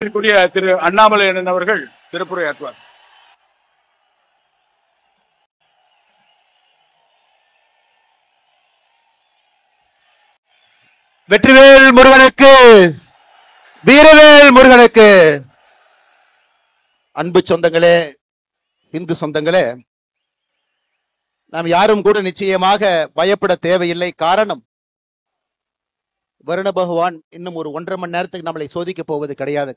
திரு அண்ணாமலை அண்ணன் அவர்கள் திருப்புரையாற்றுவார். வெற்றிவேல் முருகனுக்கு, வீரவேல் முருகனுக்கு. அன்பு சொந்தங்களே, இந்து சொந்தங்களே, நாம் யாரும் கூட நிச்சயமாக பயப்பட தேவையில்லை. காரணம், வருண பகவான் இன்னும் ஒரு 1.5 மணி நேரத்துக்கு நம்மளை சோதிக்க போவது கிடையாது.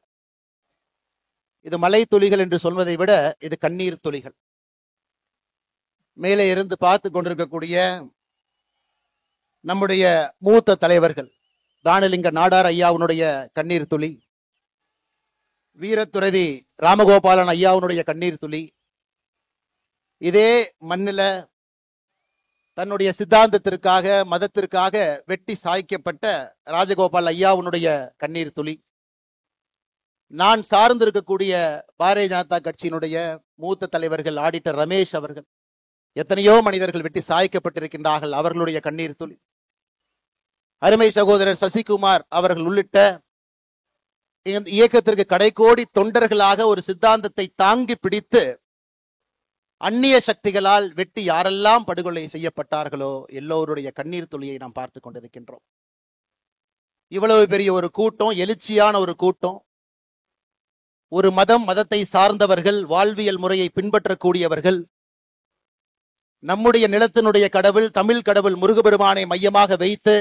இது மலை துளிகள் என்று சொல்வதை விட இது கண்ணீர் துளிகள். மேலே இருந்து பார்த்து கொண்டிருக்கக்கூடிய நம்முடைய மூத்த தலைவர்கள், தானலிங்க நாடார் ஐயாவுடைய கண்ணீர் துளி, வீரத்துறவி ராமகோபாலன் ஐயாவுடைய கண்ணீர் துளி, இதே மண்ணில தன்னுடைய சித்தாந்தத்திற்காக மதத்திற்காக வெட்டி சாய்க்கப்பட்ட ராஜகோபால் ஐயாவுடைய கண்ணீர் துளி, நான் சார்ந்திருக்கக்கூடிய பாரதிய ஜனதா கட்சியினுடைய மூத்த தலைவர்கள் ஆடிட்டர் ரமேஷ் அவர்கள், எத்தனையோ மனிதர்கள் வெட்டி சாய்க்கப்பட்டிருக்கின்றார்கள், அவர்களுடைய கண்ணீர் துளி, அருமை சகோதரர் சசிகுமார் அவர்கள் உள்ளிட்ட இயக்கத்திற்கு கடைக்கோடி தொண்டர்களாக ஒரு சித்தாந்தத்தை தாங்கி பிடித்து அந்நிய சக்திகளால் வெட்டி யாரெல்லாம் படுகொலை செய்யப்பட்டார்களோ எல்லோருடைய கண்ணீர் துளியை நாம் பார்த்து கொண்டிருக்கின்றோம். இவ்வளவு பெரிய ஒரு கூட்டம், எழுச்சியான ஒரு கூட்டம், ஒரு மதத்தை சார்ந்தவர்கள், வாழ்வியல் முறையை பின்பற்றக்கூடியவர்கள், நம்முடைய நிலத்தினுடைய கடவுள் தமிழ் கடவுள் முருகபெருமானை மையமாக வைத்து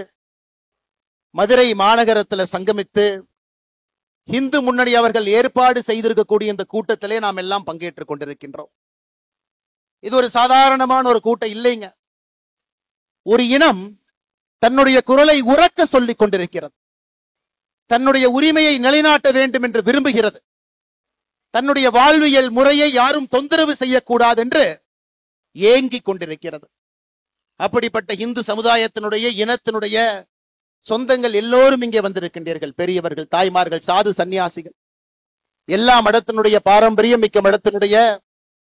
மதுரை மாநகரத்தில் சங்கமித்து இந்து முன்னணி அவர்கள் ஏற்பாடு செய்திருக்கக்கூடிய இந்த கூட்டத்திலே நாம் எல்லாம் பங்கேற்றுக் கொண்டிருக்கின்றோம். இது ஒரு சாதாரணமான ஒரு கூட்டம் இல்லைங்க. ஒரு இனம் தன்னுடைய குரலை உரக்க சொல்லிக் கொண்டிருக்கிறது, தன்னுடைய உரிமையை நிலைநாட்ட வேண்டும் என்று விரும்புகிறது, தன்னுடைய வாழ்வியல் முறையை யாரும் தொந்தரவு செய்யக்கூடாது என்று ஏங்கிக் கொண்டிருக்கிறது. அப்படிப்பட்ட இந்து சமுதாயத்தினுடைய இனத்தினுடைய சொந்தங்கள் எல்லோரும் இங்கே வந்திருக்கின்றீர்கள். பெரியவர்கள், தாய்மார்கள், சாது சன்னியாசிகள், எல்லா மடத்தினுடைய பாரம்பரியம் மிக்க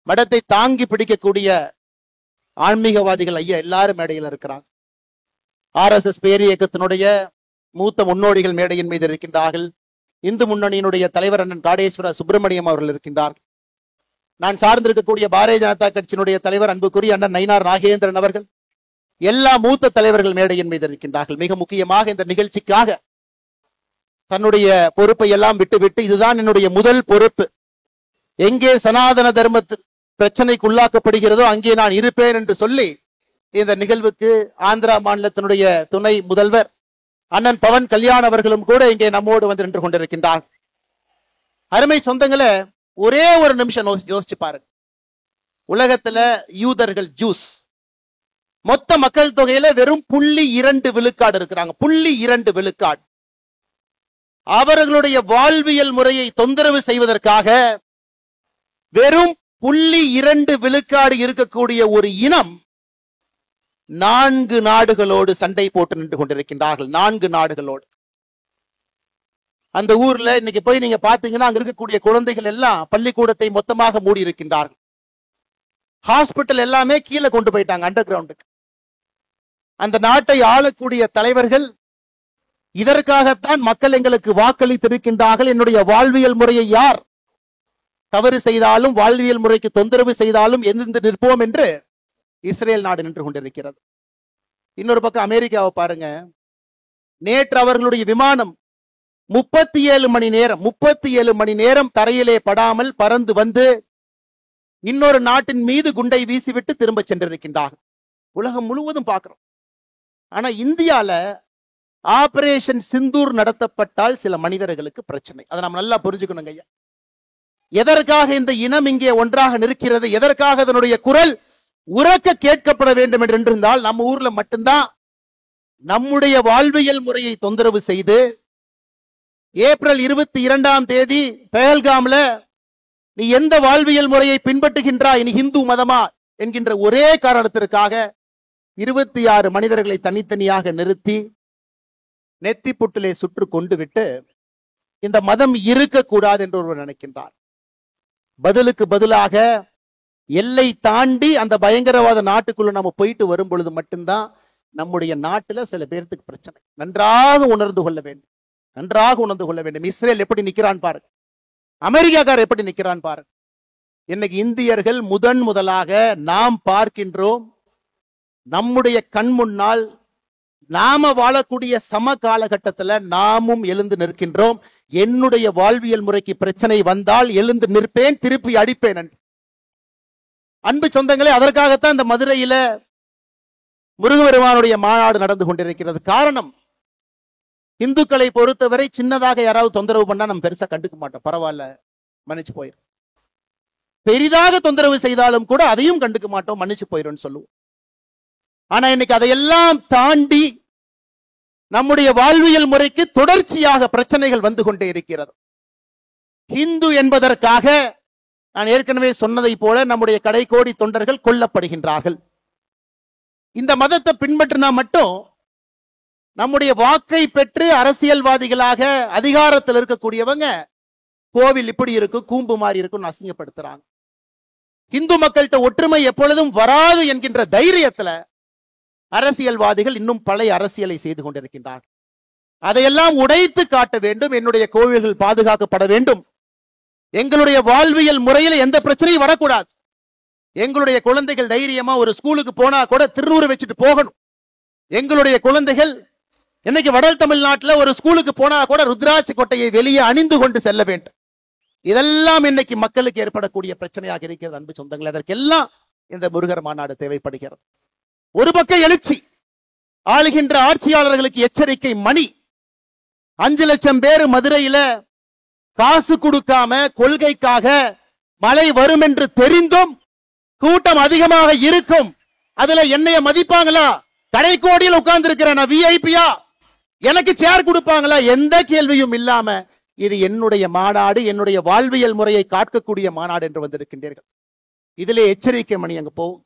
மடத்தை தாங்கி பிடிக்கக்கூடிய ஆன்மீகவாதிகள் ஐயா எல்லாரும் மேடையில் இருக்கிறாங்க. RSS பேரிய இயக்கத்தினுடைய மூத்த முன்னோடிகள் மேடையின் மீது இருக்கின்றார்கள். இந்து முன்னணியினுடைய தலைவர் அண்ணன் காடேஸ்வர சுப்பிரமணியம் அவர்கள் இருக்கின்றார்கள். நான் சார்ந்திருக்கக்கூடிய பாரதிய ஜனதா கட்சியினுடைய தலைவர் அன்புக்குரிய அண்ணன் நயினார் நாகேந்திரன் அவர்கள், எல்லா மூத்த தலைவர்கள் மேடையின் மீது இருக்கின்றார்கள். மிக முக்கியமாக இந்த நிகழ்ச்சிக்காக தன்னுடைய பொறுப்பை எல்லாம் விட்டுவிட்டு, இதுதான் என்னுடைய முதல் பொறுப்பு, எங்கே சனாதன தர்ம பிரச்சனைக்கு உள்ளாக்கப்படுகிறதோ அங்கே நான் இருப்பேன் என்று சொல்லி இந்த நிகழ்வுக்கு ஆந்திரா மாநிலத்தினுடைய துணை முதல்வர் அண்ணன் பவன் கல்யாண் அவர்களும் கூட இங்கே நம்மோடு வந்து நின்று கொண்டிருக்கின்றார். அருமை சொந்தங்களை, ஒரே ஒரு நிமிஷம் யோசிச்சு பாருங்க. உலகத்துல யூதர்கள், ஜூஸ், மொத்த மக்கள் தொகையில வெறும் 0.2 விழுக்காடு இருக்கிறாங்க. 0.2 விழுக்காடு. அவர்களுடைய வாழ்வியல் முறையை தொந்தரவு செய்வதற்காக வெறும் 0.2 விழுக்காடு இருக்கக்கூடிய ஒரு இனம் 4 நாடுகளோடு சண்டை போட்டு நின்று கொண்டிருக்கின்றார்கள். 4 நாடுகளோடு. அந்த ஊர்ல இன்னைக்கு போய் நீங்க பாத்தீங்கன்னா அங்க இருக்கக்கூடிய குழந்தைகள் எல்லாம் பள்ளிக்கூடத்தை மொத்தமாக மூடி இருக்கின்றார்கள். ஹாஸ்பிட்டல் எல்லாமே கீழே கொண்டு போயிட்டாங்க, அண்டர் கிரவுண்டுக்கு. அந்த நாட்டை ஆளக்கூடிய தலைவர்கள் இதற்காகத்தான் மக்கள் எங்களுக்கு வாக்களித்திருக்கின்றார்கள், என்னுடைய வாழ்வியல் முறையை யார் தவறு செய்தாலும் வாழ்வியல் முறைக்கு தொந்தரவு செய்தாலும் எதிர்த்து நிற்போம் என்று இஸ்ரேல் நாடு நின்று கொண்டிருக்கிறது. இன்னொரு பக்கம் அமெரிக்காவை பாருங்க. நேற்று அவர்களுடைய விமானம் 37 மணி நேரம் தரையிலே படாமல் பறந்து வந்து இன்னொரு நாட்டின் மீது குண்டை வீசிவிட்டு திரும்ப சென்றிருக்கின்றார்கள். உலகம் முழுவதும் பார்க்கிறோம். ஆனா இந்தியால ஆபரேஷன் சிந்தூர் நடத்தப்பட்டால் சில மனிதர்களுக்கு பிரச்சனை. அதை நாம் நல்லா புரிஞ்சுக்கணுங்க ஐயா. எதற்காக இந்த இனம் இங்கே ஒன்றாக நிற்கிறது, எதற்காக அதனுடைய குரல் உரக்க கேட்கப்பட வேண்டும் என்று இருந்தால், நம்ம ஊர்ல மட்டும்தான் நம்முடைய வாழ்வியல் முறையை தொந்தரவு செய்து ஏப்ரல் 22ஆம் தேதி பெஹல்காம்ல நீ எந்த வாழ்வியல் முறையை பின்பற்றுகின்றாய், நீ இந்து மதமா என்கின்ற ஒரே காரணத்திற்காக 26 மனிதர்களை தனித்தனியாக நிறுத்தி நெத்தி புட்டிலே சுற்று கொண்டு விட்டு இந்த மதம் இருக்கக்கூடாது என்று ஒருவர் நினைக்கின்றார். பதிலுக்கு பதிலாக எல்லை தாண்டி அந்த பயங்கரவாத நாட்டுக்குள்ள நம்ம போயிட்டு வரும் பொழுது மட்டும்தான் நம்முடைய நாட்டுல சில பேர்த்துக்கு பிரச்சனை. நன்றாக உணர்ந்து கொள்ள வேண்டும். நன்றாக உணர்ந்து கொள்ள வேண்டும். இஸ்ரேல் எப்படி நிக்கிறான் பாருங்க, அமெரிக்காக்காரர் எப்படி நிக்கிறான் பாருங்க. இன்னைக்கு இந்தியர்கள் முதலாக நாம் பார்க்கின்றோம், நம்முடைய கண் முன்னால் நாம வாழக்கூடிய சம காலகட்டத்தில் நாமும் எழுந்து நிற்கின்றோம். என்னுடைய வாழ்வியல் முறைக்கு பிரச்சனை வந்தால் எழுந்து நிற்பேன், திருப்பி அடிப்பேன் என்று. அன்பு சொந்தங்களே, அதற்காகத்தான் இந்த மதுரையில முருகபெருமானுடைய மாநாடு நடந்து கொண்டிருக்கிறது. காரணம், இந்துக்களை பொறுத்தவரை சின்னதாக யாராவது தொந்தரவு பண்ணா நம்ம பெருசா கண்டுக்க மாட்டோம், பரவாயில்ல மன்னிச்சு போயிடும். பெரிதாக தொந்தரவு செய்தாலும் கூட அதையும் கண்டுக்க மாட்டோம், மன்னிச்சு போயிடும் சொல்லுவோம். ஆனா இன்னைக்கு அதையெல்லாம் தாண்டி நம்முடைய வாழ்வியல் முறைக்கு தொடர்ச்சியாக பிரச்சனைகள் வந்து கொண்டே இருக்கிறது. இந்து என்பதற்காக நான் ஏற்கனவே சொன்னதை போல நம்முடைய கடைக்கோடி தொண்டர்கள் கொல்லப்படுகின்றார்கள். இந்த மதத்தை பின்பற்றினா மட்டும் நம்முடைய வாக்கை பெற்று அரசியல்வாதிகளாக அதிகாரத்தில் இருக்கக்கூடியவங்க கோவில் இப்படி இருக்கும், கூம்பு மாதிரி இருக்கும் அசிங்கப்படுத்துறாங்க. இந்து மக்கள்கிட்ட ஒற்றுமை எப்பொழுதும் வராது என்கின்ற தைரியத்துல அரசியல்வாதிகள் இன்னும் பழைய அரசியலை செய்து கொண்டிருக்கின்றார். அதையெல்லாம் உடைத்து காட்ட வேண்டும். என்னுடைய கோவில்கள் பாதுகாக்கப்பட வேண்டும். எங்களுடைய வாழ்வியல் முறையில் எந்த பிரச்சனையும் வரக்கூடாது. எங்களுடைய குழந்தைகள் தைரியமா ஒரு ஸ்கூலுக்கு போனா கூட திருநூறு வச்சுட்டு போகணும். எங்களுடைய குழந்தைகள் இன்னைக்கு வட தமிழ்நாட்டில் ஒரு ஸ்கூலுக்கு போனா கூட ருத்ராட்சி கொட்டையை வெளியே அணிந்து கொண்டு செல்ல வேண்டும். இதெல்லாம் இன்னைக்கு மக்களுக்கு ஏற்படக்கூடிய பிரச்சனையாக இருக்கிறது. அன்பு சொந்தங்கள், அதற்கெல்லாம் இந்த முருகர் மாநாடு தேவைப்படுகிறது. ஒரு பக்கம் எழுச்சி, ஆளுகின்ற ஆட்சியாளர்களுக்கு எச்சரிக்கை மணி. 5 லட்சம் பேர் மதுரையில காசு கொடுக்காம கொள்கைக்காக மழை வரும் என்று தெரிந்தும் கூட்டம் அதிகமாக இருக்கும். அதுல என்னைய மதிப்பாங்களா? கடைக்கோடியில் உட்கார்ந்து இருக்கிற நான் விஐபியா? எனக்கு சேர் கொடுப்பாங்களா? எந்த கேள்வியும் இல்லாம இது என்னுடைய மாநாடு, என்னுடைய வாழ்வியல் முறையை காக்கக்கூடிய மாநாடு என்று வந்திருக்கின்றீர்கள். இதிலே எச்சரிக்கை மணி அங்க போகும்.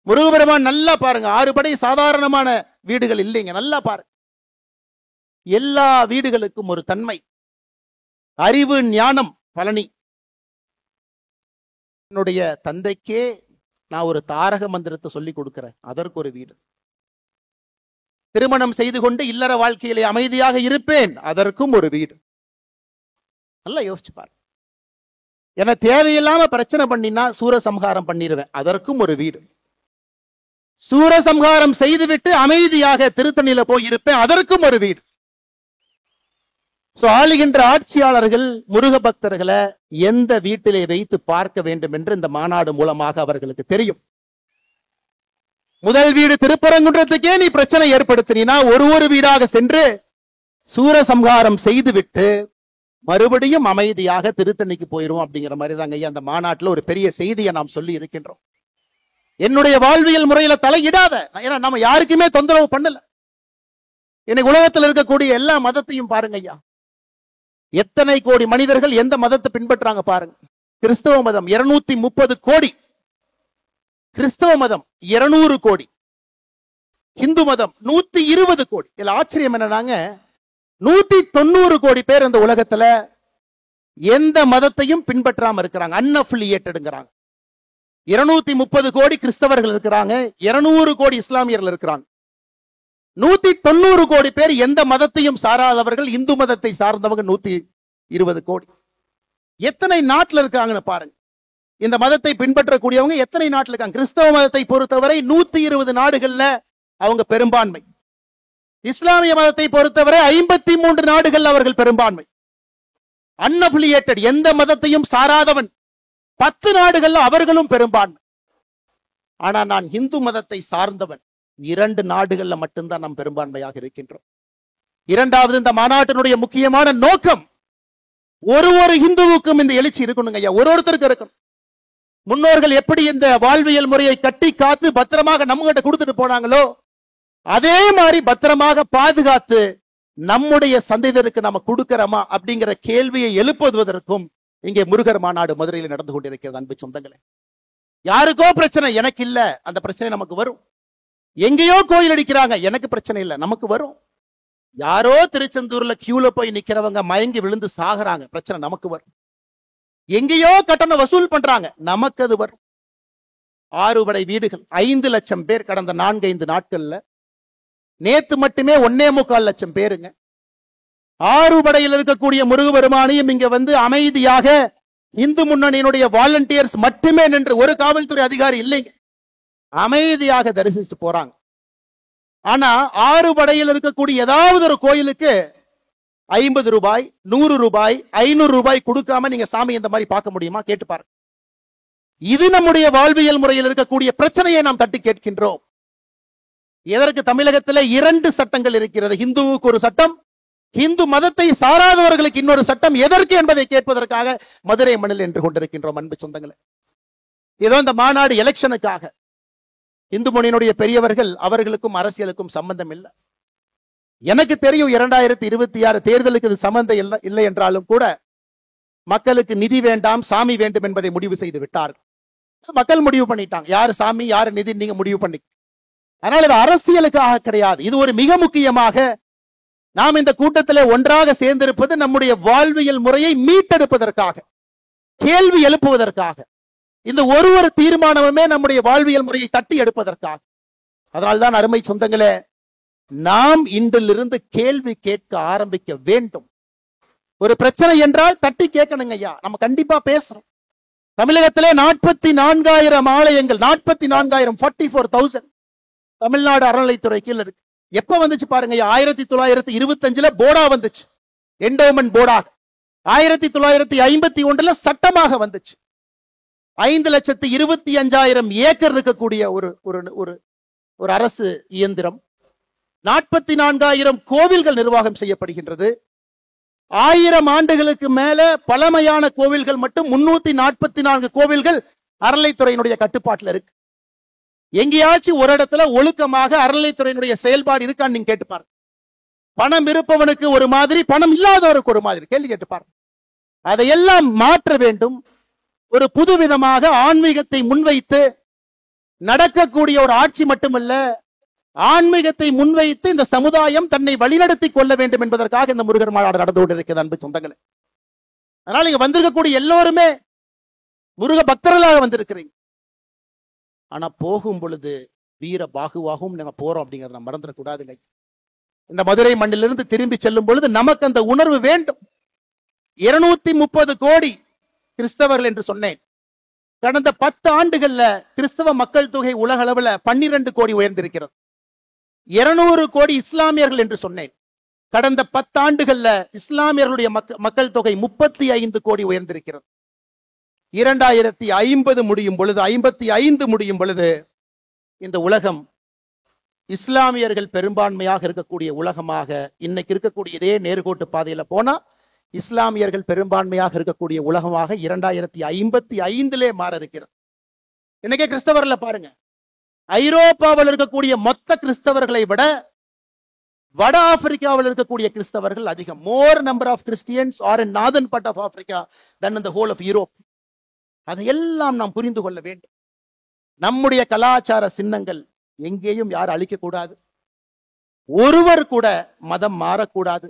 முருகபெருமான் நல்லா பாருங்க, 6 படை சாதாரணமான வீடுகள் இல்லைங்க. நல்லா பாருங்க, எல்லா வீடுகளுக்கும் ஒரு தன்மை, அறிவு ஞானம். பழனி என்னுடைய தந்தைக்கே நான் ஒரு தாரக மந்திரத்தை சொல்லி கொடுக்கிறேன், அதற்கு ஒரு வீடு. திருமணம் செய்து கொண்டு இல்லற வாழ்க்கையிலே அமைதியாக இருப்பேன், அதற்கும் ஒரு வீடு. நல்லா யோசிச்சு பாரு. என தேவையில்லாம பிரச்சனை பண்ணினா சூரசம்ஹாரம் பண்ணிடுவேன், அதற்கும் ஒரு வீடு. சூரசம்ஹாரம் செய்துவிட்டு அமைதியாக திருத்தணியில போய் இருப்பேன், அதற்கும் ஒரு வீடு. ஆளுகின்ற ஆட்சியாளர்கள் முருக பக்தர்களை எந்த வீட்டிலே வைத்து பார்க்க வேண்டும் என்று இந்த மாநாடு மூலமாக அவர்களுக்கு தெரியும். முதல் வீடு திருப்பரங்குன்றத்துக்கே நீ பிரச்சனை ஏற்படுத்தினா ஒரு வீடாக சென்று சூரசம்ஹாரம் செய்துவிட்டு மறுபடியும் அமைதியாக திருத்தணிக்கு போயிரும் அப்படிங்கிற மாதிரி தாங்க ஐயா அந்த மாநாட்டில் ஒரு பெரிய செய்தியை நாம் சொல்லி இருக்கின்றோம். என்னுடைய வாழ்வியல் முறையில தலையிடாத, ஏன்னா நம்ம யாருக்குமே தொந்தரவு பண்ணல. இன்னைக்கு உலகத்தில் இருக்கக்கூடிய எல்லா மதத்தையும் பாருங்க ஐயா, எத்தனை கோடி மனிதர்கள் எந்த மதத்தை பின்பற்றாங்க பாருங்க. கிறிஸ்தவ மதம் 230 கோடி, கிறிஸ்தவ மதம் 200 கோடி, இந்து மதம் 120 கோடி. இதுல ஆச்சரியம் என்னன்னாங்க, 190 கோடி பேர் இந்த உலகத்துல எந்த மதத்தையும் பின்பற்றாம இருக்கிறாங்க, அன்அஃபிலியேட்டடுங்கிறாங்க. 230 கோடி கிறிஸ்தவர்கள் இருக்கிறாங்க, 200 கோடி இஸ்லாமியர்கள் இருக்கிறாங்க. 190 கோடி பேர் எந்த மதத்தையும் சாராதவர்கள், இந்து மதத்தை சார்ந்தவங்க 120 கோடி. எத்தனை நாட்டில் இருக்காங்கன்னு பாருங்க. இந்த மதத்தை பின்பற்றக்கூடியவங்க எத்தனை நாட்டில் இருக்காங்க? கிறிஸ்தவ மதத்தை பொறுத்தவரை 120 நாடுகள்ல அவங்க பெரும்பான்மை. இஸ்லாமிய மதத்தை பொறுத்தவரை 53 நாடுகள் அவர்கள் பெரும்பான்மை. அன்அஃபிலியேட்டட், எந்த மதத்தையும் சாராதவன் 10 நாடுகள்ல அவர்களும் பெரும்பான்மை. ஆனா நான் இந்து மதத்தை சார்ந்தவன், 2 நாடுகள்ல மட்டும்தான் நாம் பெரும்பான்மையாக இருக்கின்றோம். இரண்டாவது, இந்த மாநாட்டினுடைய முக்கியமான நோக்கம், ஒரு இந்துவுக்கும் இந்த எழுச்சி இருக்கணுங்க ஐயா, ஒருத்தருக்கு இருக்கணும். முன்னோர்கள் எப்படி இந்த வாழ்வியல் முறையை கட்டி காத்து பத்திரமாக நம்ம கிட்ட கொடுத்துட்டு போனாங்களோ அதே மாதிரி பத்திரமாக பாதுகாத்து நம்முடைய சந்ததியருக்கு நம்ம கொடுக்கிறோமா அப்படிங்கிற கேள்வியை எழுப்புவதற்கும் இங்கே முருகர் மாநாடு மதுரையில் நடந்து கொண்டிருக்கிறது. அன்பு சொந்தங்களே, யாருக்கோ பிரச்சனை, எனக்கு இல்ல, அந்த பிரச்சனை நமக்கு வரும். எங்கேயோ கோயில் அடிக்கிறாங்க, எனக்கு பிரச்சனை இல்லை, நமக்கு வரும். யாரோ திருச்செந்தூர்ல கியூல போய் நிக்கிறவங்க மயங்கி விழுந்து சாகுறாங்க, பிரச்சனை நமக்கு வரும். எங்கேயோ கட்டணம் வசூல் பண்றாங்க, நமக்கு அது வரும். 6 படை வீடுகள், 5 லட்சம் பேர் கடந்த 4-5 நாட்கள்ல, நேத்து மட்டுமே 1.25 லட்சம் பேருங்க. ஆறுபடையில் இருக்கக்கூடிய முருகபெருமானையும் இங்க வந்து அமைதியாக இந்து முன்னணியினுடைய வாலண்டியர்ஸ் மட்டுமே நின்று, ஒரு காவல்துறை அதிகாரி இல்லைங்க, அமைதியாக தரிசிச்சுட்டு போறாங்க. ஆனா ஆறுபடையில் இருக்கக்கூடிய ஏதாவது ஒரு கோயிலுக்கு 50 ரூபாய், 100 ரூபாய், 500 ரூபாய் கொடுக்காம நீங்க சாமி இந்த மாதிரி பார்க்க முடியுமா? கேட்டு பாருங்க. இது நம்முடைய வாழ்வியல் முறையில் இருக்கக்கூடிய பிரச்சனையை நாம் தட்டி கேட்கின்றோம். எதற்கு தமிழகத்தில் 2 சட்டங்கள் இருக்கிறது? இந்துவுக்கு ஒரு சட்டம், இந்து மதத்தை சாராதவர்களுக்கு இன்னொரு சட்டம். எதற்கு என்பதை கேட்பதற்காக மதுரை மண்ணில் என்று கொண்டிருக்கின்றோம். அன்பு சொந்தங்களே, ஏதோ இந்த மாநாடு எலெக்ஷனுக்காக. இந்து முன்னணியினுடைய பெரியவர்கள், அவர்களுக்கும் அரசியலுக்கும் சம்பந்தம் இல்லை. எனக்கு தெரியும் 2026 தேர்தலுக்கு இது சம்பந்தம் இல்லை என்றாலும் கூட மக்களுக்கு நிதி வேண்டாம், சாமி வேண்டும் என்பதை முடிவு செய்து விட்டார்கள். மக்கள் முடிவு பண்ணிட்டாங்க, யாரு சாமி யாரு நிதி நீங்க முடிவு பண்ணி. அதனால இது அரசியலுக்காக கிடையாது. இது ஒரு மிக முக்கியமாக நாம் இந்த கூட்டத்திலே ஒன்றாக சேர்ந்திருப்பது நம்முடைய வாழ்வியல் முறையை மீட்டெடுப்பதற்காக, கேள்வி எழுப்புவதற்காக. இந்த ஒரு தீர்மானமுமே நம்முடைய வாழ்வியல் முறையை தட்டி எடுப்பதற்காக. அதனால்தான் அருமை சொந்தங்களே, நாம் இன்றிலிருந்து கேள்வி கேட்க ஆரம்பிக்க வேண்டும். ஒரு பிரச்சனை என்றால் தட்டி கேட்கணுங்க ஐயா. நம்ம கண்டிப்பா பேசுறோம். தமிழகத்திலே 44,000 ஆலயங்கள், 44,000, 44,000 தமிழ்நாடு அறநிலைத்துறை கீழ் இருக்கு. எப்ப வந்துச்சு பாருங்க, 1925 போர்டா வந்துச்சு, என்டோமென்ட் போர்டாக. 1951 சட்டமாக வந்துச்சு. 5,25,000 ஏக்கர் இருக்கக்கூடிய ஒரு அரசு இயந்திரம். 44,000 கோவில்கள் நிர்வாகம் செய்யப்படுகின்றது. 1000 ஆண்டுகளுக்கு மேல பழமையான கோவில்கள் மட்டும் 344 கோவில்கள் அறநிலைத்துறையினுடைய கட்டுப்பாட்டில் இருக்கு. எங்கேயாச்சும் ஒரு இடத்துல ஒழுக்கமாக அறநிலைத்துறையினுடைய செயல்பாடு இருக்கான்னு நீங்க கேட்டுப்பாரு. பணம் இருப்பவனுக்கு ஒரு மாதிரி, பணம் இல்லாதவருக்கு ஒரு மாதிரி. கேள்வி கேட்டுப்பாரு. அதையெல்லாம் மாற்ற வேண்டும். ஒரு புதுவிதமாக ஆன்மீகத்தை முன்வைத்து நடக்கக்கூடிய ஒரு ஆட்சி மட்டுமல்ல, ஆன்மீகத்தை முன்வைத்து இந்த சமுதாயம் தன்னை வழிநடத்தி கொள்ள வேண்டும் என்பதற்காக இந்த முருகர் மாநாடு நடந்து கொண்டிருக்கிறது. அன்பு சொந்தங்களே, அதனால இங்க வந்திருக்கக்கூடிய எல்லோருமே முருக பக்தர்களாக வந்திருக்கிறீங்க. ஆனா போகும் பொழுது வீர பாகுவாகவும் நாங்க போறோம் அப்படிங்கிறத நம்ம மறந்துடக்கூடாதுங்க. இந்த மதுரை மண்ணிலிருந்து திரும்பி செல்லும் பொழுது நமக்கு அந்த உணர்வு வேண்டும். 230 கோடி கிறிஸ்தவர்கள் என்று சொன்னேன். கடந்த 10 ஆண்டுகள்ல கிறிஸ்தவ மக்கள் தொகை உலக அளவுல 12 கோடி உயர்ந்திருக்கிறது. 200 கோடி இஸ்லாமியர்கள் என்று சொன்னேன். கடந்த 10 ஆண்டுகள்ல இஸ்லாமியர்களுடைய மக்கள் தொகை 35 கோடி உயர்ந்திருக்கிறது. 2050 முடியும் பொழுது, 55 முடியும் பொழுது இந்த உலகம் இஸ்லாமியர்கள் பெரும்பான்மையாக இருக்கக்கூடிய உலகமாக, இன்னைக்கு இருக்கக்கூடிய இதே நேர்கோட்டு பாதையில போனா இஸ்லாமியர்கள் பெரும்பான்மையாக இருக்கக்கூடிய உலகமாக 2055 மாற இருக்கிறது. இன்னைக்கே கிறிஸ்தவர்ல பாருங்க, ஐரோப்பாவில் இருக்கக்கூடிய மொத்த கிறிஸ்தவர்களை விட வட ஆப்பிரிக்காவில் இருக்கக்கூடிய கிறிஸ்தவர்கள் அதிகம். More number of Christians are in northern part of Africa than in the whole of Europe. அதையெல்லாம் நாம் புரிந்து கொள்ள வேண்டும். நம்முடைய கலாச்சார சின்னங்கள் எங்கேயும் யாரும் அழிக்க கூடாது. ஒருவர் கூட மதம் மாறக்கூடாது.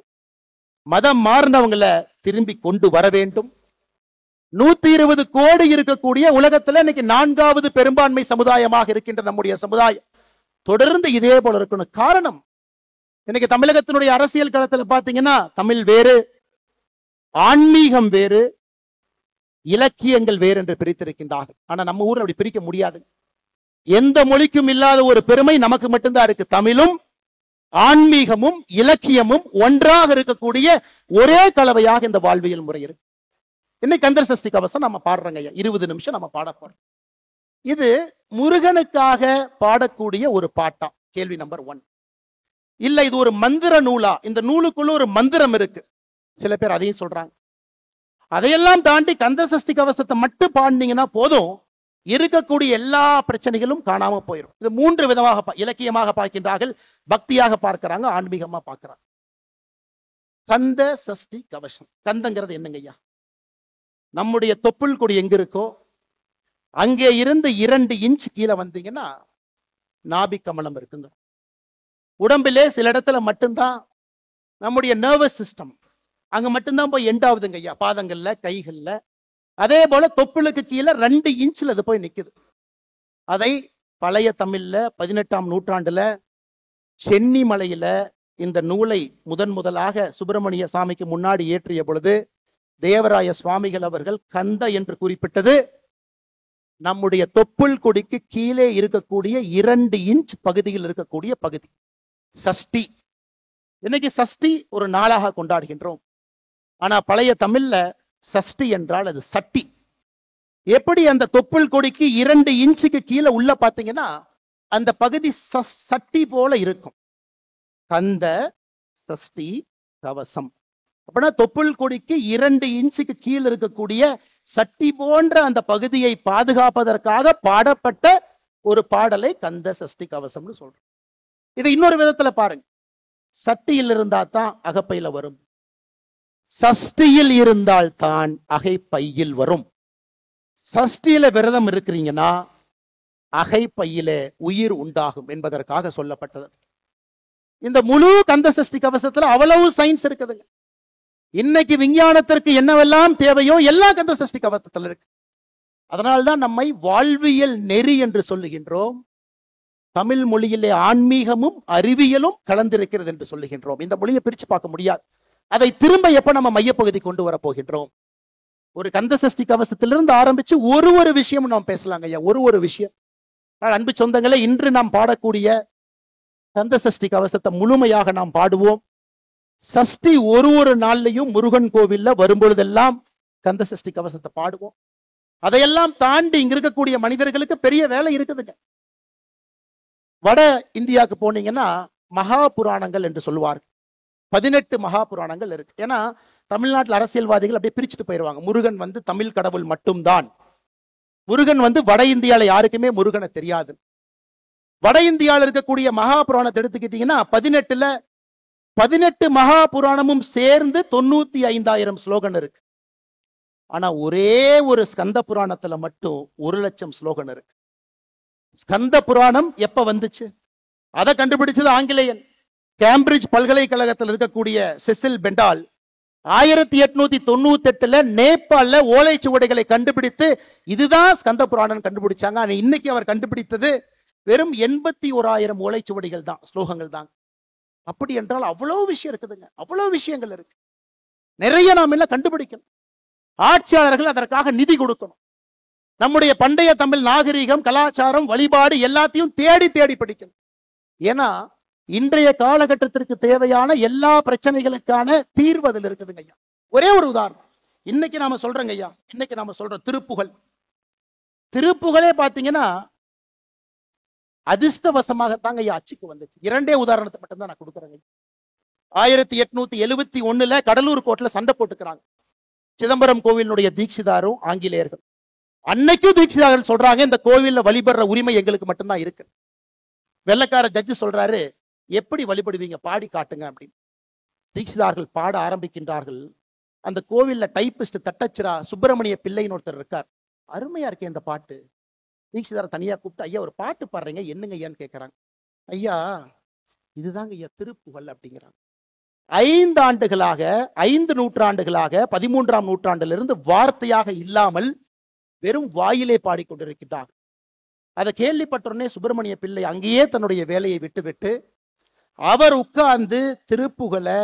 மதம் மாறினவங்களை திரும்பி கொண்டு வர வேண்டும். 120 கோடி இருக்கக்கூடிய உலகத்துல இன்னைக்கு 4வது பெரும்பான்மை சமுதாயமாக இருக்கின்ற நம்முடைய சமுதாயம் தொடர்ந்து இதே போல இருக்கணும். காரணம், இன்னைக்கு தமிழகத்தினுடைய அரசியல் களத்துல பாத்தீங்கன்னா தமிழ் வேறு, ஆன்மீகம் வேறு, இலக்கியங்கள் வேறு என்று பிரித்திருக்கின்றார்கள். ஆனா நம்ம ஊர்ல அப்படி பிரிக்க முடியாது. எந்த மொழிக்கும் இல்லாத ஒரு பெருமை நமக்கு மட்டும்தான் இருக்கு. தமிழும் ஆன்மீகமும் இலக்கியமும் ஒன்றாக இருக்கக்கூடிய ஒரே கலவையாக இந்த வாழ்வியல் முறை இருக்கு. இன்னைக்கு கந்தர் சஷ்டி கவசம் நம்ம பாடுறோங்க ஐயா, 20 நிமிஷம் நம்ம பாட போறோம். இது முருகனுக்காக பாடக்கூடிய ஒரு பாட்டா? கேள்வி நம்பர் 1. இல்ல இது ஒரு மந்திர நூலா? இந்த நூலுக்குள்ள ஒரு மந்திரம் இருக்கு, சில பேர் அதையும் சொல்றாங்க. அதையெல்லாம் தாண்டி கந்த சஷ்டி கவசத்தை மட்டும் பாடினீங்கன்னா போதும், இருக்கக்கூடிய எல்லா பிரச்சனைகளும் காணாம போயிடும். இது 3 விதமாக இலக்கியமாக பார்க்கின்றார்கள், பக்தியாக பார்க்கிறாங்க, ஆன்மீகமா பார்க்கிறாங்க. கந்த சஷ்டி கவசம். கந்தங்கிறது என்னங்க ஐயா? நம்முடைய தொப்புள் கொடி எங்க இருக்கோ அங்கே இருந்து 2 இன்ச் கீழே வந்தீங்கன்னா நாபி கமலம் இருக்குங்க. உடம்பிலே சில இடத்துல மட்டும்தான் நம்முடைய நர்வஸ் சிஸ்டம் அங்க மட்டும்தான் போய் எண்ட் ஆகுதுங்க ஐயா, பாதங்கள்ல கைகள்ல. அதே போல தொப்புளுக்கு கீழே 2 இன்ச்ல அது போய் நிக்குது. அதை பழைய தமிழ்ல 18ஆம் நூற்றாண்டுல சென்னி மலையில இந்த நூலை முதலாக சுப்பிரமணிய சாமிக்கு முன்னாடி ஏற்றிய பொழுது தேவராய சுவாமிகள் அவர்கள் கந்த என்று குறிப்பிட்டது நம்முடைய தொப்புள் கொடிக்கு கீழே இருக்கக்கூடிய 2 இன்ச் பகுதியில் இருக்கக்கூடிய பகுதி. சஷ்டி. இன்னைக்கு சஷ்டி ஒரு நாளாக கொண்டாடுகின்றோம். ஆனா பழைய தமிழ்ல சஷ்டி என்றால் அது சட்டி. எப்படி அந்த தொப்புள் கொடிக்கு 2 இன்ச்சுக்கு கீழே உள்ள பாத்தீங்கன்னா அந்த பகுதி சட்டி போல இருக்கும். கந்த சஷ்டி கவசம். அப்படின்னா தொப்புள் கொடிக்கு 2 இன்ச்சுக்கு கீழே இருக்கக்கூடிய சட்டி போன்ற அந்த பகுதியை பாதுகாப்பதற்காக பாடப்பட்ட ஒரு பாடலை கந்த சஷ்டி கவசம்னு சொல்றோம். இது இன்னொரு விதத்துல பாருங்க. சட்டியில் இருந்தா தான் அகப்பையில வரும், சஷ்டியில் இருந்தால் தான் அகைப்பையில் வரும். சஷ்டியில விரதம் இருக்கிறீங்கன்னா அகைப்பையில உயிர் உண்டாகும் என்பதற்காக சொல்லப்பட்டது. இந்த முழு கந்த சஷ்டி கவசத்துல அவ்வளவு சயின்ஸ் இருக்குதுங்க. இன்னைக்கு விஞ்ஞானத்திற்கு என்னவெல்லாம் தேவையோ எல்லாம் கந்த சஷ்டி கவசத்துல இருக்கு. அதனால்தான் நம்மை வாழ்வியல் நெறி என்று சொல்லுகின்றோம். தமிழ் மொழியிலே ஆன்மீகமும் அறிவியலும் கலந்திருக்கிறது என்று சொல்லுகின்றோம். இந்த மொழியை பிரிச்சு பார்க்க முடியாது. அதை திரும்ப எப்ப நம்ம மையப்பகுதி கொண்டு வர போகின்றோம்? ஒரு கந்த சஷ்டி கவசத்திலிருந்து ஆரம்பிச்சு ஒரு விஷயம் நாம் பேசலாங்க ஐயா. ஒரு விஷயம். அன்பு சொந்தங்களே, இன்று நாம் பாடக்கூடிய கந்த சஷ்டி கவசத்தை முழுமையாக நாம் பாடுவோம். சஷ்டி ஒரு நாள்லையும் முருகன் கோவில்ல வரும்பொழுதெல்லாம் கந்த சஷ்டி கவசத்தை பாடுவோம். அதையெல்லாம் தாண்டி இங்க இருக்கக்கூடிய மனிதர்களுக்கு பெரிய வேலை இருக்குதுங்க. வட இந்தியாவுக்கு போனீங்கன்னா மகா புராணங்கள் என்று சொல்லுவார்கள். 18 மகா புராணங்கள் இருக்கு. ஏன்னா தமிழ்நாட்டில் அரசியல்வாதிகள் அப்படியே பிரிச்சுட்டு போயிடுவாங்க. முருகன் தமிழ் கடவுள் மட்டும்தான். முருகன் வட இந்தியால யாருக்குமே முருகனை தெரியாது. வட இந்தியாவில் இருக்கக்கூடிய மகா புராணத்தை எடுத்துக்கிட்டீங்கன்னா 18 மகா புராணமும் சேர்ந்து 95,000 ஸ்லோகன் இருக்கு. ஆனா ஒரே ஒரு ஸ்கந்த புராணத்துல மட்டும் 1,00,000 ஸ்லோகன் இருக்கு. ஸ்கந்த புராணம் எப்ப வந்துச்சு? அதை கண்டுபிடிச்சது ஆங்கிலேயன். கேம்பிரிட்ஜ் பல்கலைக்கழகத்தில் இருக்கக்கூடிய செசில் பெண்டால் 1898 நேபாள ஓலைச்சுவடைகளை கண்டுபிடித்து இதுதான் ஸ்கந்த புராணம் கண்டுபிடிச்சாங்க. ஆனா இன்னைக்கு அவர் கண்டுபிடித்தது வெறும் 81,000 ஓலைச்சுவடிகள் தான், ஸ்லோகங்கள் தான். அப்படி என்றால் அவ்வளவு விஷயம் இருக்குதுங்க. அவ்வளவு விஷயங்கள் இருக்கு. நிறைய நாம் என்ன கண்டுபிடிக்கணும். ஆட்சியாளர்கள் அதற்காக நிதி கொடுக்கணும். நம்முடைய பண்டைய தமிழ் நாகரிகம், கலாச்சாரம், வழிபாடு எல்லாத்தையும் தேடி படிக்கணும். ஏன்னா இன்றைய காலகட்டத்திற்கு தேவையான எல்லா பிரச்சனைகளுக்கான தீர்வு அதில் இருக்குதுங்க ஐயா. ஒரே ஒரு உதாரணம் இன்னைக்கு நாம சொல்றோங்க ஐயா. இன்னைக்கு நாம சொல்றோம் திருப்புகளே பாத்தீங்கன்னா அதிர்ஷ்டவசமாகத்தாங்க ஐயா அச்சுக்கு வந்துச்சு. 2 உதாரணத்தை மட்டும்தான் நான் கொடுக்குறேங்க. 1871 கடலூர் கோர்ட்ல சண்டை போட்டுக்கிறாங்க சிதம்பரம் கோவிலுடைய தீட்சிதாரும் ஆங்கிலேயர்கள். அன்னைக்கும் தீட்சிதார்கள் சொல்றாங்க இந்த கோவில்ல வழிபடுற உரிமை எங்களுக்கு மட்டும்தான் இருக்கு. வெள்ளக்கார ஜட்ஜு சொல்றாரு, எப்படி வழிபடுவீங்க, பாடி காட்டுங்க அப்படின்னு. தீட்சிதார்கள் பாட ஆரம்பிக்கின்றார்கள். அந்த கோவில்ல டைப்பிஸ்ட் தட்டச்சிரா சுப்பிரமணிய பிள்ளைன்னு ஒருத்தர் இருக்கார். அருமையா இருக்கே இந்த பாட்டு. தீட்சிதார தனியா கூப்பிட்டு, ஐயா ஒரு பாட்டு பாடுறீங்க, என்னங்க ஐயான்னு கேட்கிறாங்க. ஐயா இதுதாங்க ஐயா திருப்புகழ் அப்படிங்கிறாங்க. 5 நூற்றாண்டுகளாக 13ஆம் நூற்றாண்டிலிருந்து வார்த்தையாக இல்லாமல் வெறும் வாயிலே பாடிக்கொண்டிருக்கிறார். அதை கேள்விப்பட்டோடனே சுப்பிரமணிய பிள்ளை அங்கேயே தன்னுடைய வேலையை விட்டு அவர் உட்கார்ந்து திருப்புகளை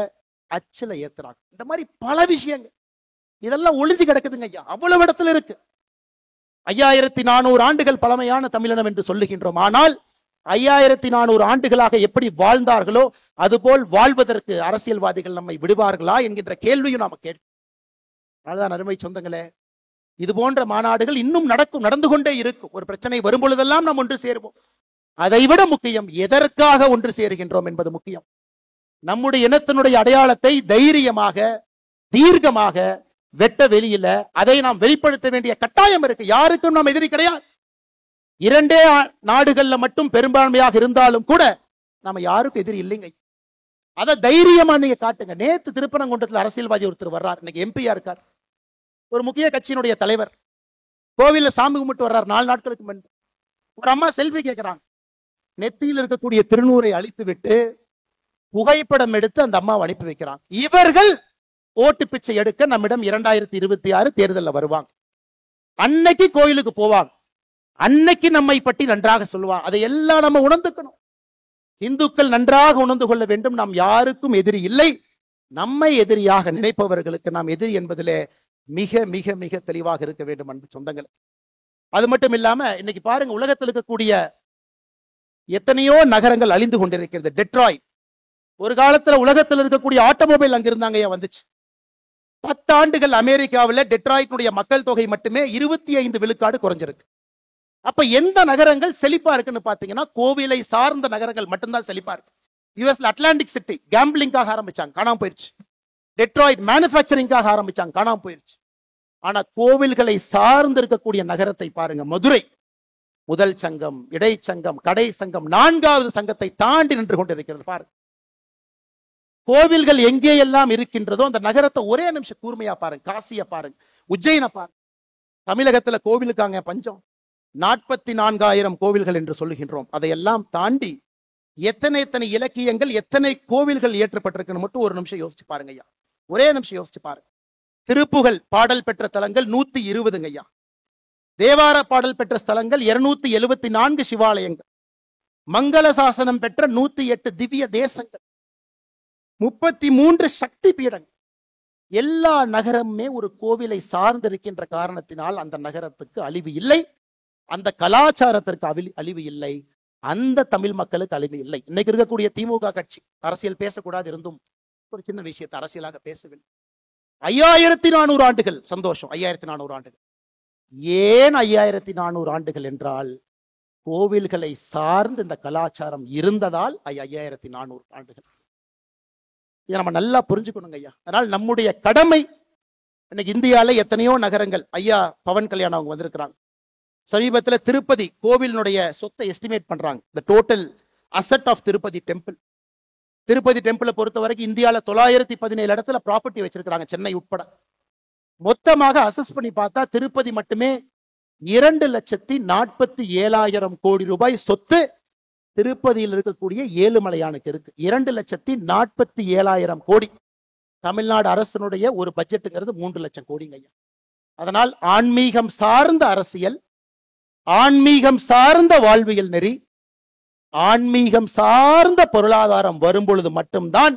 அச்சில ஏத்துறாங்க. இந்த மாதிரி பல விஷயங்கள் இதெல்லாம் ஒளிஞ்சு கிடக்குதுங்க ஐயா. அவ்வளவு இடத்துல இருக்கு. 5400 ஆண்டுகள் பழமையான தமிழினம் என்று சொல்லுகின்றோம். ஆனால் 5400 ஆண்டுகளாக எப்படி வாழ்ந்தார்களோ அதுபோல் வாழ்வதற்கு அரசியல்வாதிகள் நம்மை விடுவார்களா என்கின்ற கேள்வியும் நாம கேட்போம். அதுதான் அருமை சொந்தங்களே, இது போன்ற மாநாடுகள் இன்னும் நடந்து கொண்டே இருக்கும். ஒரு பிரச்சனை வரும் பொழுதெல்லாம் நாம் ஒன்று சேருவோம். அதைவிட முக்கியம் எதற்காக ஒன்று சேருகின்றோம் என்பது முக்கியம். நம்முடைய இனத்தினுடைய அடையாளத்தை தைரியமாக தீர்க்கமாக வெட்ட வெளியில அதை நாம் வெளிப்படுத்த வேண்டிய கட்டாயம் இருக்கு. யாருக்கும் நாம் எதிரி கிடையாது. 2 நாடுகள்ல மட்டும் பெரும்பான்மையாக இருந்தாலும் கூட நம்ம யாருக்கும் எதிரி இல்லைங்க. அதை தைரியமா நீங்க காட்டுங்க. நேத்து திருப்பரங்குன்றத்தில் அரசியல்வாதி ஒருத்தர் வர்றார், இன்னைக்கு எம்பியா இருக்கார், ஒரு முக்கிய கட்சியினுடைய தலைவர். கோவில்ல சாமி கும்பிட்டு வர்றார். 4 நாட்களுக்கு முன்பு ஒரு அம்மா செல்ஃபி கேட்கிறாங்க. நெத்தியில் இருக்கக்கூடிய திருநூரை அழித்து விட்டு புகைப்படம் எடுத்து அந்த அம்மாவை அனுப்பி வைக்கிறாங்க. இவர்கள் ஓட்டு பிச்சை எடுக்க நம்மிடம் 2026 தேர்தலில் வருவாங்க. அன்னைக்கு கோயிலுக்கு போவாங்க. அன்னைக்கு நம்மை பற்றி நன்றாக சொல்லுவாங்க. அதை எல்லாம் நம்ம உணர்ந்துக்கணும். இந்துக்கள் நன்றாக உணர்ந்து கொள்ள வேண்டும், நாம் யாருக்கும் எதிரி இல்லை. நம்மை எதிரியாக நினைப்பவர்களுக்கு நாம் எதிரி என்பதிலே மிக மிக மிக தெளிவாக இருக்க வேண்டும் அன்பு சொந்தங்கள். அது மட்டும் இல்லாம இன்னைக்கு பாருங்க, உலகத்தில் இருக்கக்கூடிய எத்தனையோ நகரங்கள் அழிந்து கொண்டிருக்கிறது. டெட்ராய்ட் ஒரு காலத்துல உலகத்தில் இருக்கக்கூடிய ஆட்டோமொபைல் அங்க இருந்தாங்க வந்துச்சு. 10 ஆண்டுகள் அமெரிக்காவில் டெட்ராய்டினுடைய மக்கள் தொகை மட்டுமே 25 விழுக்காடு குறைஞ்சிருக்கு. அப்ப எந்த நகரங்கள் செழிப்பா இருக்குன்னு பாத்தீங்கன்னா கோவிலை சார்ந்த நகரங்கள் மட்டும்தான் செழிப்பா இருக்கு. யுஎஸ்ல அட்லாண்டிக் சிட்டி கேம்பிளிங்காக ஆரம்பிச்சாங்க, காணாம போயிருச்சு. டெட்ராய்ட் மேனுஃபேக்சரிங்காக ஆரம்பிச்சாங்க, காணாம போயிருச்சு. ஆனா கோவில்களை சார்ந்து இருக்கக்கூடிய நகரத்தை பாருங்க, மதுரை முதல் சங்கம், இடைச்சங்கம், கடை சங்கம், 4வது சங்கத்தை தாண்டி நின்று கொண்டிருக்கிறது. பாருங்க, கோவில்கள் எங்கே எல்லாம் இருக்கின்றதோ அந்த நகரத்தை ஒரே நிமிஷம் கூர்மையா பாருங்க. காசிய பாருங்க, உஜ்ஜயினை பாருங்க. தமிழகத்துல கோவிலுக்காங்க பஞ்சம். 44,000 கோவில்கள் என்று சொல்லுகின்றோம். அதையெல்லாம் தாண்டி எத்தனை எத்தனை இலக்கியங்கள், எத்தனை கோவில்கள் இயற்றப்பட்டிருக்குன்னு மட்டும் ஒரு நிமிஷம் யோசிச்சு பாருங்க ஐயா. ஒரே நிமிஷம் யோசிச்சு பாருங்க. திருப்புகழ் பாடல் பெற்ற தலங்கள் 120 ஐயா. தேவார பாடல் பெற்ற ஸ்தலங்கள் 274 சிவாலயங்கள். மங்கள சாசனம் பெற்ற 108 திவ்ய தேசங்கள், 33 சக்தி பீடங்கள். எல்லா நகரமுமே ஒரு கோவிலை சார்ந்திருக்கின்ற காரணத்தினால் அந்த நகரத்துக்கு அழிவு இல்லை, அந்த கலாச்சாரத்திற்கு அழிவு இல்லை, அந்த தமிழ் மக்களுக்கு அழிவு இல்லை. இன்னைக்கு இருக்கக்கூடிய திமுக கட்சி அரசியல் பேசக்கூடாது இருந்தும் ஒரு சின்ன விஷயத்தை அரசியலாக பேசவில்லை. 5400 ஆண்டுகள் சந்தோஷம். 5400 ஆண்டுகள். ஏன் 5400 ஆண்டுகள் என்றால் கோவில்களை சார்ந்து இந்த கலாச்சாரம் இருந்ததால் 5400 ஆண்டுகள். இதை நம்ம நல்லா புரிஞ்சுக்கணுங்க ஐயா. அதனால் நம்முடைய கடமை, இன்னைக்கு இந்தியாவில் எத்தனையோ நகரங்கள், ஐயா பவன் கல்யாணம் அவங்க வந்திருக்கிறாங்க. சமீபத்தில் திருப்பதி கோவிலினுடைய சொத்தை எஸ்டிமேட் பண்றாங்க. The total asset of Tirupati temple. Tirupati டெம்பிளை பொறுத்த வரைக்கும் இந்தியாவில் 917 இடத்துல ப்ராப்பர்ட்டி வச்சிருக்கிறாங்க, சென்னை உட்பட. மொத்தமாக அசஸ் பண்ணி பார்த்தா திருப்பதி மட்டுமே 2,47,000 கோடி ரூபாய் சொத்து திருப்பதியில் இருக்கக்கூடிய ஏழுமலையானுக்கு இருக்கு. 2,47,000 கோடி. தமிழ்நாடு அரசனுடைய ஒரு பட்ஜெட்டுங்கிறது 3 லட்சம் கோடிங்க ஐயா. அதனால் ஆன்மீகம் சார்ந்த அரசியல், ஆன்மீகம் சார்ந்த வாழ்வியல் நெறி, ஆன்மீகம் சார்ந்த பொருளாதாரம் வரும் பொழுது மட்டும்தான்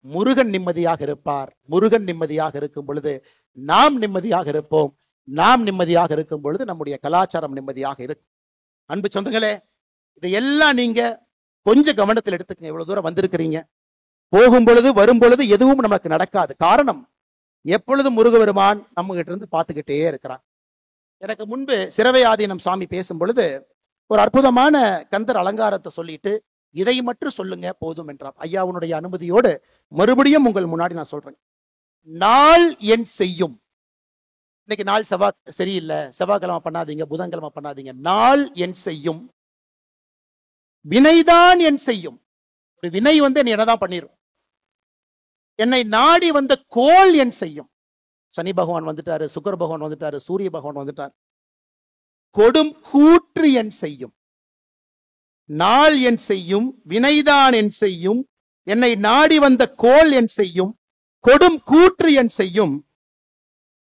முருகன் நிம்மதியாக இருப்பார். முருகன் நிம்மதியாக இருக்கும் பொழுது நாம் நிம்மதியாக இருப்போம். நாம் நிம்மதியாக இருக்கும் பொழுது நம்முடைய கலாச்சாரம் நிம்மதியாக இருக்கும். அன்பு சொந்தங்களே, இதையெல்லாம் நீங்க கொஞ்சம் கவனத்தில் எடுத்துக்கங்க. இவ்வளவு தூரம் வந்திருக்கிறீங்க. போகும் பொழுது வரும் பொழுது எதுவும் நமக்கு நடக்காது. காரணம், எப்பொழுதும் முருகபெருமான் நம்ம கிட்ட இருந்து பார்த்துக்கிட்டே இருக்கிறான். எனக்கு முன்பு சிரவை ஆதீனம் சாமி பேசும் பொழுது ஒரு அற்புதமான கந்தர் அலங்காரத்தை சொல்லிட்டு இதை மட்டும் சொல்லுங்க போதும் என்றார். ஐயாவுடைய அனுமதியோடு மறுபடியும் உங்கள் முன்னாடி நான் சொல்றேன். நாள் என் செய்யும். இன்னைக்கு நாள் சரியில்லை, செவ்வாய்க்கிழமை பண்ணாதீங்க, புதன்கிழமை பண்ணாதீங்க. நாள் என் செய்யும், வினைதான் என் செய்யும். ஒரு வினை என்னதான் பண்ணிரும். என்னை நாடி வந்த கோள் என் செய்யும். சனி பகவான் வந்துட்டாரு, சுக்கர பகவான் வந்துட்டாரு, சூரிய பகவான் வந்துட்டார். கொடும் கூற்று என் செய்யும். நாள் என் செய்யும், வினைதான் என் செய்யும், என்னை நாடி வந்த கோள் என் செய்யும், கொடும் கூற்று என் செய்யும்.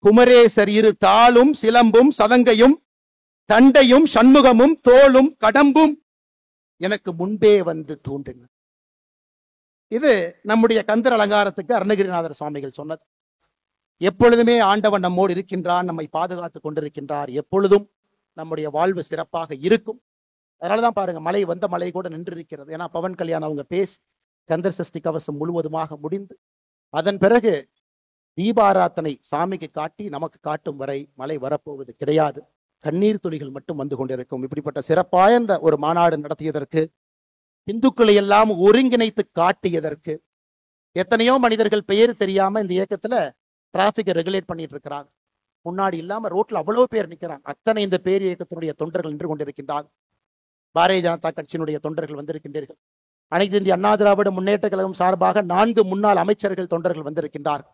குமரேசர் இரு தாளும் சிலம்பும் சதங்கையும் தண்டையும் சண்முகமும் தோளும் கடம்பும் எனக்கு முன்பே வந்து தோன்றின. இது நம்முடைய கந்தர் அலங்காரத்துக்கு அருணகிரிநாதர் சுவாமிகள் சொன்னது. எப்பொழுதுமே ஆண்டவன் நம்மோடு இருக்கின்றான், நம்மை பாதுகாத்துக் கொண்டிருக்கின்றார். எப்பொழுதும் நம்முடைய வாழ்வு சிறப்பாக இருக்கும். அதனாலதான் பாருங்க, மழை வந்த மழை கூட நின்று இருக்கிறது. ஏன்னா பவன் கல்யாணம் அவங்க பேசி கந்தர் சஷ்டி கவசம் முழுவதுமாக முடிந்து அதன் பிறகு தீபாராத்தனை சாமிக்கு காட்டி நமக்கு காட்டும் வரை மழை வரப்போவது கிடையாது. கண்ணீர் துளிகள் மட்டும் வந்து கொண்டிருக்கும். இப்படிப்பட்ட சிறப்பாய்ந்த ஒரு மாநாடு நடத்தியதற்கு, இந்துக்களை எல்லாம் ஒருங்கிணைத்து காட்டியதற்கு, எத்தனையோ மனிதர்கள் பெயர் தெரியாம இந்த இயக்கத்துல டிராபிக்கை ரெகுலேட் பண்ணிட்டு இருக்கிறாங்க. முன்னாடி இல்லாம ரோட்ல அவ்வளவு பேர் நிற்கிறாங்க. அத்தனை இந்த பேர் இயக்கத்தினுடைய தொண்டர்கள் நின்று கொண்டிருக்கின்றார்கள். பாரதிய ஜனதா கட்சியினுடைய தொண்டர்கள் வந்திருக்கின்றீர்கள். அனைத்து இந்திய அண்ணா திராவிட முன்னேற்ற கழகம் சார்பாக 4 முன்னாள் அமைச்சர்கள் தொண்டர்கள் வந்திருக்கின்றார்கள்.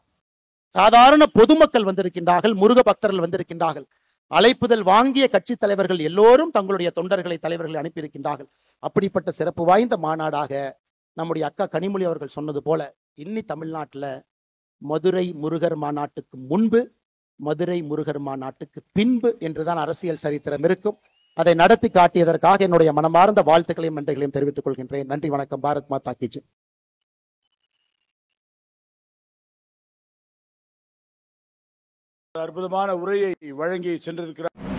சாதாரண பொதுமக்கள் வந்திருக்கின்றார்கள். முருக பக்தர்கள் வந்திருக்கின்றார்கள். அழைப்புதல் வாங்கிய கட்சி தலைவர்கள் எல்லோரும் தங்களுடைய தொண்டர்களை, தலைவர்களை அனுப்பியிருக்கின்றார்கள். அப்படிப்பட்ட சிறப்பு வாய்ந்த மாநாடாக நம்முடைய அக்கா கனிமொழி அவர்கள் சொன்னது போல இன்னி தமிழ்நாட்டில் மதுரை முருகர் மாநாட்டுக்கு முன்பு, மதுரை முருகர் மாநாட்டுக்கு பின்பு என்றுதான் அரசியல் சரித்திரம் இருக்கும். அதை நடத்தி காட்டியதற்காக என்னுடைய மனமார்ந்த வாழ்த்துக்களையும் நன்றிகளையும் தெரிவித்துக் கொள்கின்றேன். நன்றி, வணக்கம். பாரத் மாதா கி ஜெய். அற்புதமான உரையை வழங்கி சென்றிருக்கிறார்.